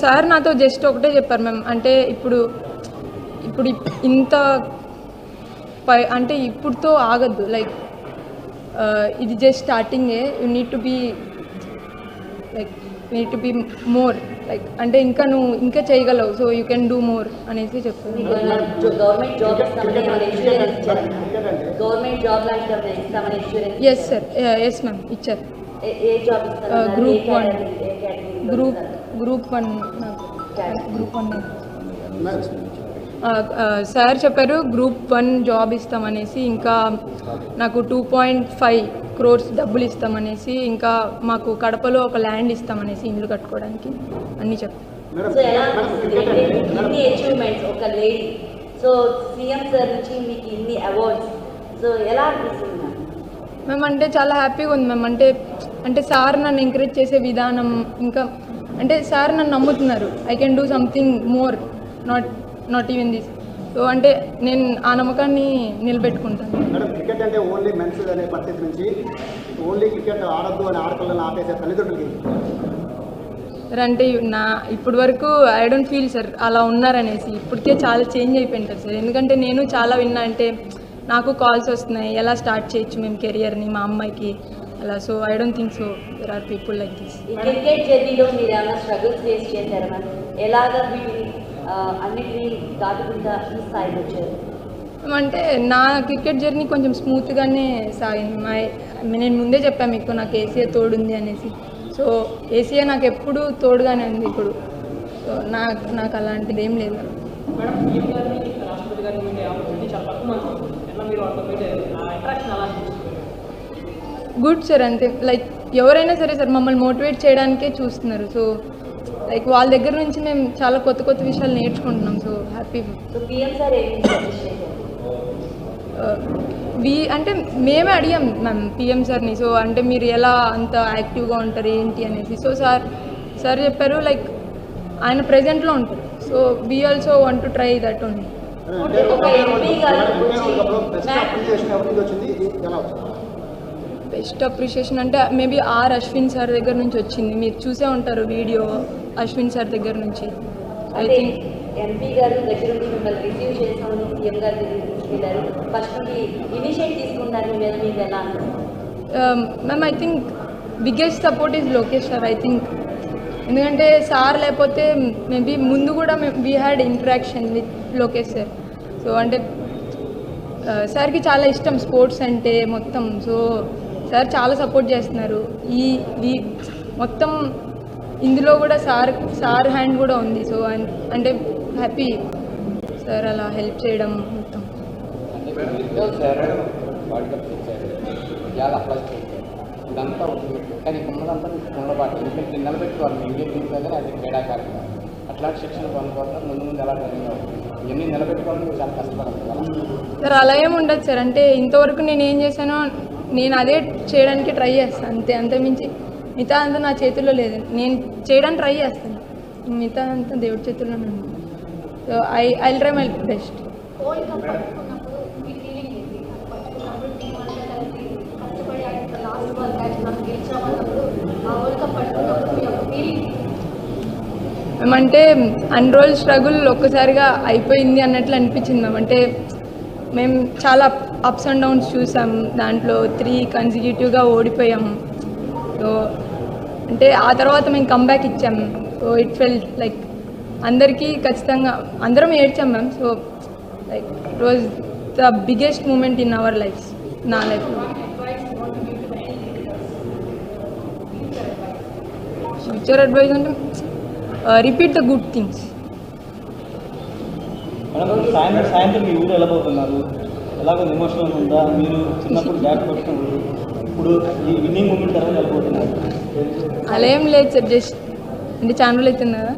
Sir నాతో just ఒకటే చెప్పారు మ్యామ్, అంటే ఇప్పుడు ఇంత అంటే ఇప్పుడుతో ఆగద్దు, లైక్ ఇది జస్ట్ స్టార్టింగే, you need to be more, like అంటే ఇంకా నువ్వు ఇంకా చేయగలవు, so you can do more అనేసి చెప్పారు. ఎస్ సార్, ఎస్ మ్యామ్ ఇచ్చారు. గ్రూప్ వన్ సార్ చెప్పారు గ్రూప్ 1 జాబ్ ఇస్తామనేసి, ఇంకా నాకు 2.5 crores డబ్బులు ఇస్తామనేసి, ఇంకా మాకు కడపలో ఒక ల్యాండ్ ఇస్తామనేసి ఇల్లు కట్టుకోవడానికి అన్నీ చెప్పారు. మ్యామ్ అంటే చాలా హ్యాపీగా ఉంది మ్యామ్, అంటే సార్ నన్ను ఎంకరేజ్ చేసే విధానం, ఇంకా అంటే సార్ నన్ను నమ్ముతున్నారు, I can do something more, not even this. So అంటే నేను ఆ నమ్మకాన్ని నిలబెట్టుకుంటాను. మేడం, క్రికెట్ అంటే ఓన్లీ మెన్స్ అనే పరిస్థితి నుంచి ఓన్లీ క్రికెట్ ఆడద్దు అని ఆడపిల్లలు ఆపేసే తల్లిదండ్రులకి అంటే ఇప్పటి వరకు ఐ డోంట్ ఫీల్ సార్ అలా ఉన్నారనేసి, ఇప్పటికే చాలా చేంజ్ అయిపోయింటారు సార్. ఎందుకంటే నేను చాలా విన్నా, అంటే నాకు కాల్స్ వస్తున్నాయి, ఎలా స్టార్ట్ చేయొచ్చు మేము కెరియర్ని మా అమ్మాయికి అలా. So I don't think so there are people like this. Cricket జర్నీలో మీరు ఏమైనా స్ట్రగుల్స్ ఫేస్ చేశారా మ్యామ్? ఎలాగా వీటిని అన్నిటినీ దాటుకుంటా ఈ స్థాయికి వచ్చారు? అంటే నా క్రికెట్ జర్నీ కొంచెం స్మూత్గానే సాగింది. నేను ముందే చెప్పాను మీకు, నాకు ఏసీఏ తోడుంది అనేసి. సో ఏసీఏ నాకు ఎప్పుడు తోడుగానే ఉంది ఇప్పుడు. సో నాకు అలాంటిది ఏం లేదు. గుడ్ సార్, అంతే. లైక్ ఎవరైనా సరే సార్ మమ్మల్ని మోటివేట్ చేయడానికే చూస్తున్నారు. సో లైక్ వాళ్ళ దగ్గర నుంచి మేము చాలా కొత్త విషయాలు నేర్చుకుంటున్నాం. So happy. అంటే మేమే అడిగాం మ్యామ్ పిఎం సార్ని. సో అంటే మీరు ఎలా అంత యాక్టివ్గా ఉంటారు ఏంటి అనేసి. సో సార్ చెప్పారు లైక్ ఆయన ప్రెజెంట్లో ఉంటారు. So we also want to try that only. Best appreciation అంటే మేబీ అశ్విన్ సార్ దగ్గర నుంచి వచ్చింది. మీరు చూసే ఉంటారు వీడియో అశ్విన్ సార్ దగ్గర నుంచి. ఐ థింక్ ఎంపీ గారు దగ్గర నుండి మిమ్మల్ని రిసీవ్ చేసామని సీఎం గారి దగ్గర తీసుకెళ్ళారు. ఫస్ట్ నుండి ఇనిషియేట్ తీసుకుంటారు మీద మీకు ఎలా ma'am? I think biggest support is Lokesh sir. I think ఎందుకంటే సార్ లేకపోతే మేబీ ముందు కూడా we had interaction with Lokesh sir. So అంటే సార్కి చాలా ఇష్టం స్పోర్ట్స్ అంటే మొత్తం. సో సార్ చాలా సపోర్ట్ చేస్తున్నారు. ఈ మొత్తం ఇందులో కూడా సార్ హ్యాండ్ కూడా ఉంది. సో అంటే హ్యాపీ సార్ అలా హెల్ప్ చేయడం మొత్తం. ఇదంతా కానీ కుమ్మదంతా ఉండబాటు ఎందుకంటే నిలబెట్టుకోవాలి ఇండియన్ టీమ్ కానీ అది క్రీడాకారులు అట్లాంటి శిక్షణ పొందుకోవడం ముందు ఎలా ట్రైనింగ్ అవుతుంది ఇవన్నీ నిలబెట్టుకోవడం చాలా కష్టపడాలి కదా సార్. అలా ఏమి ఉండదు సార్. అంటే ఇంతవరకు నేను ఏం చేశానో నేను అదే చేయడానికి ట్రై చేస్తాను అంతమించి మిగతా అంతా నా చేతుల్లో లేదు. నేను చేయడానికి ట్రై చేస్తాను, మిగతా అంతా దేవుడి చేతుల్లోనే ఉంది. So I try my best. మేమంటే అన్ని రోజులు స్ట్రగుల్ ఒక్కసారిగా అయిపోయింది అన్నట్లు అనిపించింది మ్యామ్. అంటే మేము చాలా అప్స్ అండ్ డౌన్స్ చూసాం, దాంట్లో 3 కన్సిక్యూటివ్గా ఓడిపోయాము. సో అంటే ఆ తర్వాత మేము కంబ్యాక్ ఇచ్చాము. సో ఇట్ ఫెల్ట్ లైక్ అందరికీ ఖచ్చితంగా అందరం ఏడ్చాం ma'am. So like it was the biggest moment in our life, నా లైఫ్లో. ఫ్యూచర్ అడ్వైజ్ అంటే రిపీట్ ద గుడ్ థింగ్స్. సాయంత్రం మీ ఊరు వెళ్ళబోతున్నారు, ఎలాగో ఎమోషనల్ ఉందా? మీరు చిన్నప్పుడు బ్యాట్ కొట్టినప్పుడు ఇప్పుడు ఈ విన్నింగ్ మూమెంట్ తర్వాత వెళ్ళబోతున్నారు. అలా ఏం లేదు సార్, జస్ట్ అంటే చాలా రోజులు అవుతుంది కదా.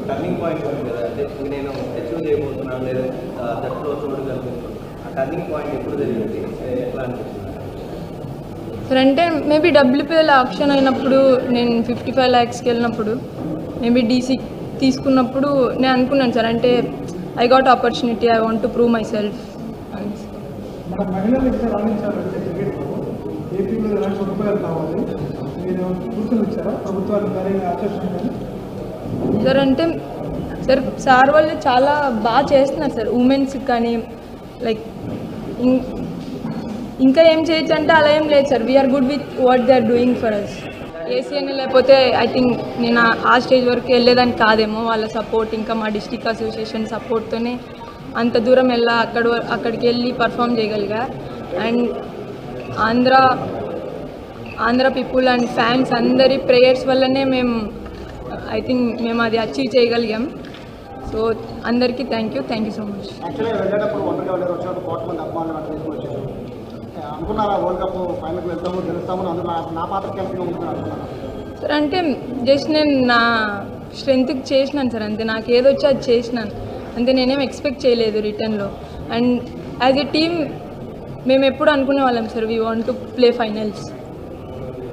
టర్నింగ్ పాయింట్ ఉంది కదా, అంటే నేను అచీవ్ చేయబోతున్నాను లేదా దట్లో చూడగలుగుతున్నాను, ఆ టర్నింగ్ పాయింట్ ఎప్పుడు జరిగింది, ఎట్లా అనిపిస్తుంది సార్? అంటే మేబీ WPL ఆప్షన్ అయినప్పుడు నేను 55 lakhsకి వెళ్ళినప్పుడు మేబీ DC తీసుకున్నప్పుడు నేను అనుకున్నాను సార్, అంటే I got opportunity, I want to prove my self అని. మన మహిళలు ఇంకా రాణించాలంటే క్రికెట్లో ఏపీలో ఎలాంటి సదుపాయాలు కావాలి, మీరు గుర్తులు ఇచ్చారా ప్రభుత్వానికి కానీ అసోసియేషన్ కానీ? సార్ అంటే సార్ వాళ్ళు చాలా బాగా చేస్తున్నారు సార్ ఉమెన్స్కి కానీ లైక్ ఇంకా ఏం చేయొచ్చు అంటే అలా ఏం లేదు sir. We're good with what they are doing for us. ఏసీఎన్ లేకపోతే ఐ థింక్ నేను ఆ స్టేజ్ వరకు వెళ్ళేదానికి కాదేమో. వాళ్ళ సపోర్ట్ ఇంకా మా డిస్ట్రిక్ట్ అసోసియేషన్ సపోర్ట్తోనే అంత దూరం అక్కడికి వెళ్ళి పర్ఫామ్ చేయగలిగా. And Andhra people and fans అందరి ప్రేయర్స్ వల్లనే ఐ థింక్ మేము అది అచీవ్ చేయగలిగాం. సో అందరికీ థ్యాంక్ యూ సో మచ్. యాక్చువల్గా వెళ్ళేటప్పుడు ఒంటరిగా వెళ్ళారు, వచ్చేటప్పుడు 1,000 మంది అభిమానులు అట్లా తీసుకుని వచ్చారు. అనుకున్నారా వరల్డ్ కప్ ఫైనల్కి వెళ్తాము గెలుస్తాము అందులో నా పాత్ర క్యాప్టెన్ ఉంటుంది అనుకున్నాను సార్. అంటే జస్ట్ నేను నా స్ట్రెంత్కి చేసినాను సార్, అంతే. నాకు ఏదొచ్చో అది చేసినాను అంతే. నేనేం ఎక్స్పెక్ట్ చేయలేదు రిటర్న్లో. అండ్ యాజ్ ఎ టీమ్ మేము ఎప్పుడు అనుకునే వాళ్ళం sir, we want to play finals.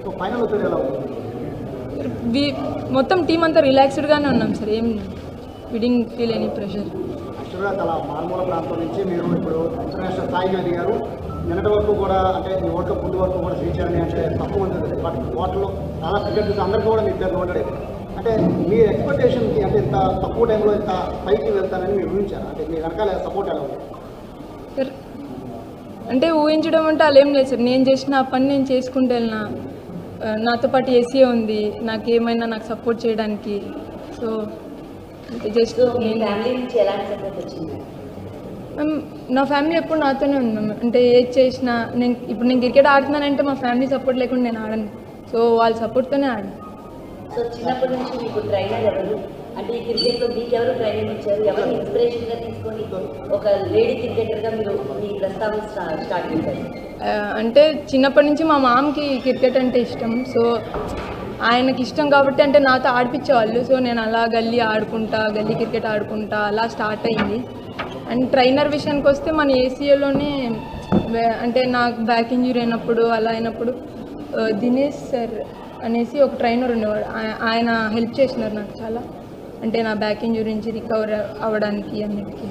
So final వచ్చేది ఎలా ఉంది? మొత్తం టీం అంతా రిలాక్స్డ్గానే ఉన్నాం సార్. ఏం వి డిడ్ంట్ ఫీల్ ఎనీ ప్రెషర్. యాక్చువల్గా చాలా మారుమూల ప్రాంతం నుంచి మీరు ఇప్పుడు ఇంటర్నేషనల్ స్థాయికి ఎదిగారు. నిన్నటి వరకు కూడా అంటే మీ వరల్డ్ కప్ ముందు వరకు కూడా శ్రీచరణి అంటే తక్కువ మంది, బట్ వాటిలో చాలా క్రికెట్ చూసి అందరికీ కూడా మీ పేరు ఉండలేదు. అంటే మీ ఎక్స్పెక్టేషన్కి అంటే ఇంత తక్కువ టైంలో ఇంత పైకి వెళ్తానని మీరు ఊహించారు? అంటే మీ వెనకాల సపోర్ట్ ఎలా ఉంది సార్? అంటే ఊహించడం అంటే అలా ఏం లేదు సార్. నేను చేసిన ఆ పని నేను చేసుకుంటూ వెళ్ళినా. నాతో పాటు ఏసీఏ ఉంది, నాకు సపోర్ట్ చేయడానికి. సో జస్ట్ మీ ఫ్యామిలీ నుంచి ఎలాంటి సపోర్ట్ వచ్చింది? నా ఫ్యామిలీ ఎప్పుడు నాతోనే ఉంది మ్యామ్. అంటే ఏది చేసినా ఇప్పుడు నేను క్రికెట్ ఆడుతున్నానంటే మా ఫ్యామిలీ సపోర్ట్ లేకుండా నేను ఆడను. సో వాళ్ళ సపోర్ట్తోనే ఆడాను. సో చిన్నప్పటి నుంచి మీకు ట్రైనర్ ఎవరు? అంటే ఈ క్రికెట్లో మీకు ఎవరు ట్రైనింగ్ ఇచ్చారు? ఎవరిని ఇన్స్పిరేషన్గా తీసుకొని ఒక లేడీ క్రికెటర్గా మీరు మీ ప్రస్తావన స్టార్ట్ చేశారు? అంటే చిన్నప్పటి నుంచి మా మామకి క్రికెట్ అంటే ఇష్టం. సో ఆయనకి ఇష్టం కాబట్టి అంటే నాతో ఆడిపించేవాళ్ళు. సో నేను అలా గల్లీ క్రికెట్ ఆడుకుంటా అలా స్టార్ట్ అయింది. అండ్ ట్రైనర్ విషయానికి వస్తే మన ఏసీఏలోనే అంటే నాకు బ్యాక్ ఇంజురీ అయినప్పుడు అలా అయినప్పుడు దినేష్ సార్ అనేసి ఒక ట్రైనర్ ఉండేవాడు. ఆయన హెల్ప్ చేసినారు నాకు చాలా. అంటే నా బ్యాక్ ఇంజురీ నుంచి రికవర్ అవ్వడానికి అన్నిటికీ.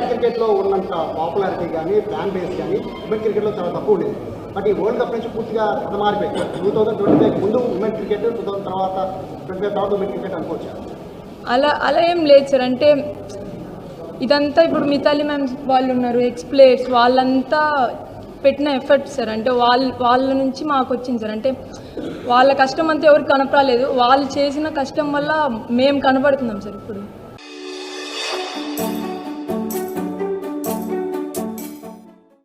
క్రికెట్లో ఉన్నంత పాపులారిటీ కానీ ఫ్యాన్ బేస్ కానీ ఉమెన్ క్రికెట్లో చాలా తక్కువ ఉండేది. బట్ ఈ వరల్డ్ కప్ నుంచి పూర్తిగా మారిపోయింది. 2025 ముందు ఉమెన్ క్రికెట్, 2000 తర్వాత 25 తర్వాత ఉమెన్ క్రికెట్ అనుకోవచ్చు. అలా ఏం లేదు సార్. అంటే ఇదంతా ఇప్పుడు మితాలి మ్యామ్ వాళ్ళు ఉన్నారు, ఎక్స్ప్లేయర్స్, వాళ్ళంతా పెట్టిన ఎఫర్ట్ సార్. అంటే వాళ్ళ నుంచి మాకు వచ్చింది సార్. అంటే వాళ్ళ కష్టం అంతా ఎవరికి కనపడలేదు, వాళ్ళు చేసిన కష్టం వల్ల మేము కనపడుతున్నాం సార్ ఇప్పుడు.